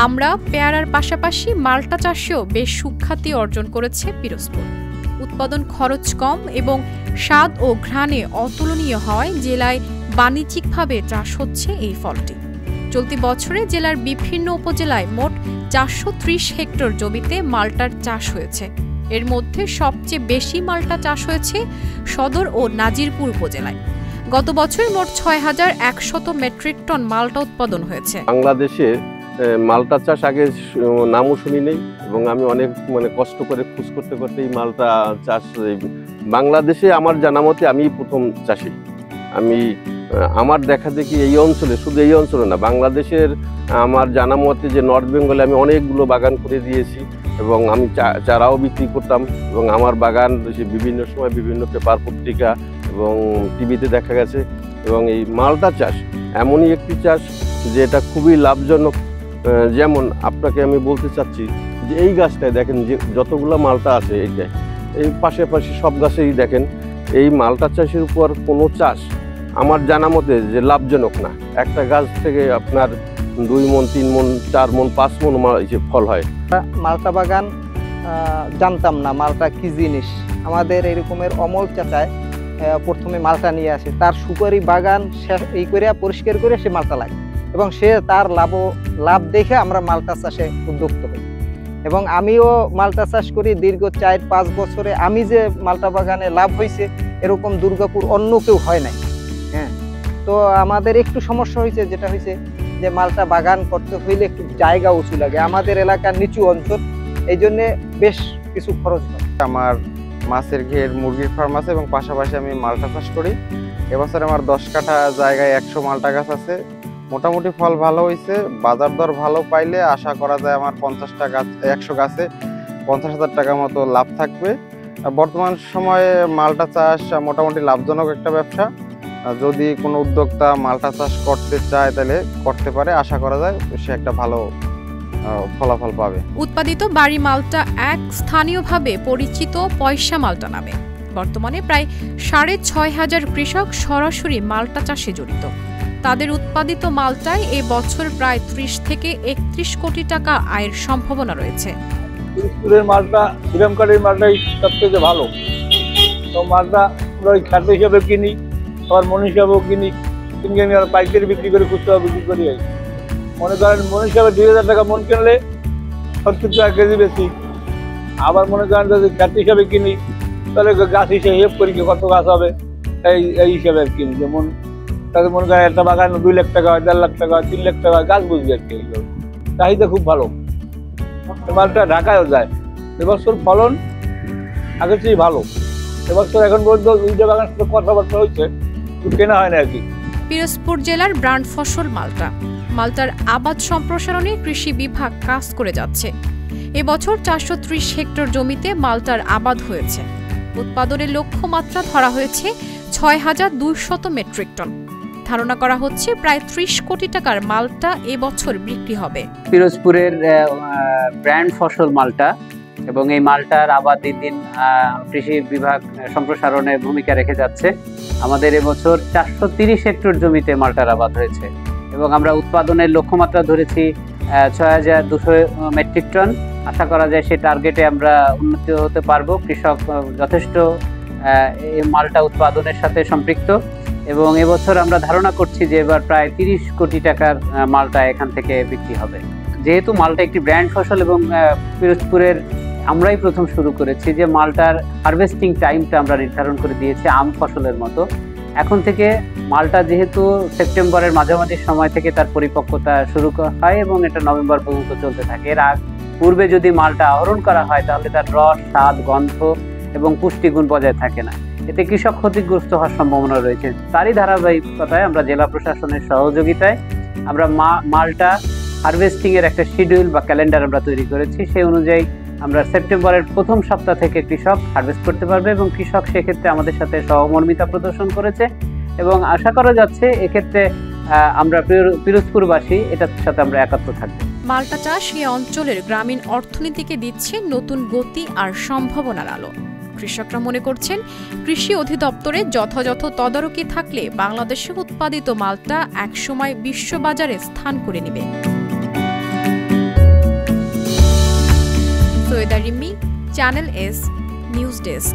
আমরা পেয়ারার পাশাপাশি মাল্টা চাষেও বেশ সুখ্যাতি অর্জন করেছে পিরোজপুর। উৎপাদন খরচ কম এবং স্বাদ ও ঘ্রাণে অতুলনীয় হওয়ায় জেলায় বাণিজ্যিকভাবে চাষ হচ্ছে এই ফলটি। চলতি বছরে জেলার বিভিন্ন উপজেলায় মোট ৪৩০ হেক্টর জমিতে মাল্টার চাষ হয়েছে। এর মধ্যে সবচেয়ে বেশি মাল্টা চাষ হয়েছে সদর ও নাজিরপুর উপজেলায়। গত বছর মোট ৬,১০০ মেট্রিক টন মাল্টা উৎপাদন হয়েছে। বাংলাদেশে মাল্টা চাষ আগে নামও শুনি নেই এবং আমি অনেক কষ্ট করে খোঁজ করতে করতে এই মাল্টা চাষ বাংলাদেশে আমার জানা মতে আমি প্রথম চাষি। আমি আমার দেখা দেখি এই অঞ্চলে, শুধু এই অঞ্চলে না, বাংলাদেশের আমার জানা মতে যে নর্থ বেঙ্গলে আমি অনেকগুলো বাগান করে দিয়েছি এবং আমি চারাও বিক্রি করতাম এবং আমার বাগান বিভিন্ন সময় বিভিন্ন পেপার পত্রিকা এবং টিভিতে দেখা গেছে। এবং এই মাল্টা চাষ এমনই একটি চাষ যে এটা খুবই লাভজনক। যেমন আপনাকে আমি বলতে চাচ্ছি যে এই গাছটায় দেখেন যে যতগুলো মাল্টা আছে, এইটাই এই পাশাপাশি সব গাছেই দেখেন এই মাল্টা চাষের উপর কোনো চাষ আমার জানা মতে যে লাভজনক না। একটা গাছ থেকে আপনার 2 মণ 3 মণ 4 মণ 5 মণ ফল হয়। মাল্টা বাগান জানতাম না মাল্টা কি জিনিস। আমাদের এরকমের অমল চাচায় প্রথমে মাল্টা নিয়ে আসে, তার সুপারি বাগান এই করে পরিষ্কার করে সে মাল্টা লাগে এবং সে তার লাভ দেখে আমরা মাল্টা চাষে উদ্যুক্ত হই এবং আমিও মাল্টা চাষ করি দীর্ঘ 4-5 বছরে। আমি যে মাল্টা বাগানে লাভ হয়েছে এরকম দুর্গাপুর অন্য কেউ হয় নাই। হ্যাঁ, তো আমাদের একটু সমস্যা হয়েছে, যেটা হয়েছে যে মাল্টা বাগান করতে হইলে একটু জায়গা উঁচু লাগে, আমাদের এলাকার নিচু অঞ্চল, এই জন্যে বেশ কিছু খরচ হয়। আমার মাছের ঘের, মুরগির ফার্ম আছে এবং পাশাপাশি আমি মাল্টা চাষ করি। এবছর আমার 10 কাঠা জায়গায় 100 মাল্টা গাছ আছে। মোটামুটি ফল ভালো হয়েছে, বাজার দর ভালো পাইলে আশা করা যায় আমার 50টা গাছ, 100 গাছে 50,000 টাকা মতো লাভ থাকবে। বর্তমান সময়ে মাল্টা চাষ মোটামুটি লাভজনক একটা ব্যবসা। যদি কোনো উদ্যোক্তা মাল্টা চাষ করতে চায় তাহলে করতে পারে, আশা করা যায় সে একটা ভালো ফলাফল পাবে। উৎপাদিত বাড়ি মাল্টা এক স্থানীয়ভাবে পরিচিত পয়সা মাল্টা নামে। বর্তমানে প্রায় 6,500 কৃষক সরাসরি মাল্টা চাষে জড়িত। তাদের উৎপাদিত মাল্টায় এ বছর প্রায় 30 থেকে 31 কোটি টাকা আয়ের সম্ভাবনা রয়েছে। পিরোজপুরের মাল্টা শ্রীরামকারের মাল্টাই সবথেকে ভালো। তো মাল্টা আমরা ওই খাদ্য হিসাবে কিনি, আবার মন হিসাবেও কিনি, কিনে আমি আর পাইকারি বিক্রি করে খুচরা বিক্রি করি। মনে করেন মন হিসাবে 2,000 টাকা মন কিনলে 70 টাকা কেজি বেশি। আবার মনে করেন যদি খাদ্য হিসাবে কিনি তাহলে গাছ হিসেবে করি কত গাছ হবে এই হিসাবে আর কিনি। যেমন তাদের মনে করেন একটা বাগান 2 লাখ টাকা হয়, 1.5 লাখ টাকা হয়, 3 লাখ টাকা গাছ বুঝবে আর কি। চাহিদা খুব ভালো, মালটা ঢাকায়ও যায়। এবছর ফলন আগের চেয়ে ভালো। এবছর এখন পর্যন্ত 2টা বাগান কথাবার্তা হয়েছে, কেনা হয় না আর কি। পিরোজপুর জেলার ব্র্যান্ড ফসল মাল্টা। মাল্টার আবাদ সম্প্রসারণে কৃষি বিভাগ কাজ করে যাচ্ছে। এবছর 430 হেক্টর জমিতে মাল্টার আবাদ হয়েছে। উৎপাদনের লক্ষ্যমাত্রা ধরা হয়েছে 6,200 মেট্রিক টন। ধারণা করা হচ্ছে প্রায় 30 কোটি টাকার মাল্টা এবছর বিক্রি হবে। পিরোজপুরের ব্র্যান্ড ফসল মাল্টা এবং এই মাল্টার আবাদ দিন কৃষি বিভাগ সম্প্রসারণে ভূমিকা রেখে যাচ্ছে। আমাদের এবছর 430 হেক্টর জমিতে মাল্টার আবাদ হয়েছে এবং আমরা উৎপাদনের লক্ষ্যমাত্রা ধরেছি 6,200 মেট্রিক টন। আশা করা যায় সেই টার্গেটে আমরা উন্নতি হতে পারবো। কৃষক যথেষ্ট এই মাল্টা উৎপাদনের সাথে সম্পৃক্ত এবং এবছর আমরা ধারণা করছি যে এবার প্রায় 30 কোটি টাকার মাল্টা এখান থেকে বিক্রি হবে। যেহেতু মাল্টা একটি ব্র্যান্ড ফসল এবং পিরোজপুরের আমরাই প্রথম শুরু করেছি, যে মাল্টার হারভেস্টিং টাইমটা আমরা নির্ধারণ করে দিয়েছি আম ফসলের মতো। এখন থেকে মাল্টা যেহেতু সেপ্টেম্বরের মাঝামাঝি সময় থেকে তার পরিপক্কতা শুরু হয় এবং এটা নভেম্বর পর্যন্ত চলতে থাকে। এর পূর্বে যদি মাল্টা আহরণ করা হয় তাহলে তার রস, স্বাদ, গন্ধ এবং পুষ্টিগুণ বজায় থাকে না। এতে কৃষক ক্ষতিগ্রস্ত হওয়ার সম্ভাবনা রয়েছে। তারই ধারাবাহিকতায় আমরা জেলা প্রশাসনের সহযোগিতায় আমরা মাল্টা হারভেস্টিং এর একটা শিডিউল বা ক্যালেন্ডার আমরা তৈরি করেছি। সেই অনুযায়ী আমরা সেপ্টেম্বরের প্রথম সপ্তাহ থেকে কৃষক হারভেস্ট করতে পারবে এবং কৃষক সেক্ষেত্রে আমাদের সাথে সহমর্মিতা প্রদর্শন করেছে এবং আশা করা যাচ্ছে এক্ষেত্রে আমরা পিরোজপুরবাসী এটার সাথে আমরা একাত্ম থাকবো। মাল্টা চাষ এই অঞ্চলের গ্রামীণ অর্থনীতিকে দিচ্ছে নতুন গতি আর সম্ভাবনার আলো। কৃষকরা মনে করছেন কৃষি অধিদপ্তরের যথাযথ তদারকি থাকলে বাংলাদেশে উৎপাদিত মাল্টা একসময় বিশ্ববাজারে স্থান করে নেবে। Channel S news desk.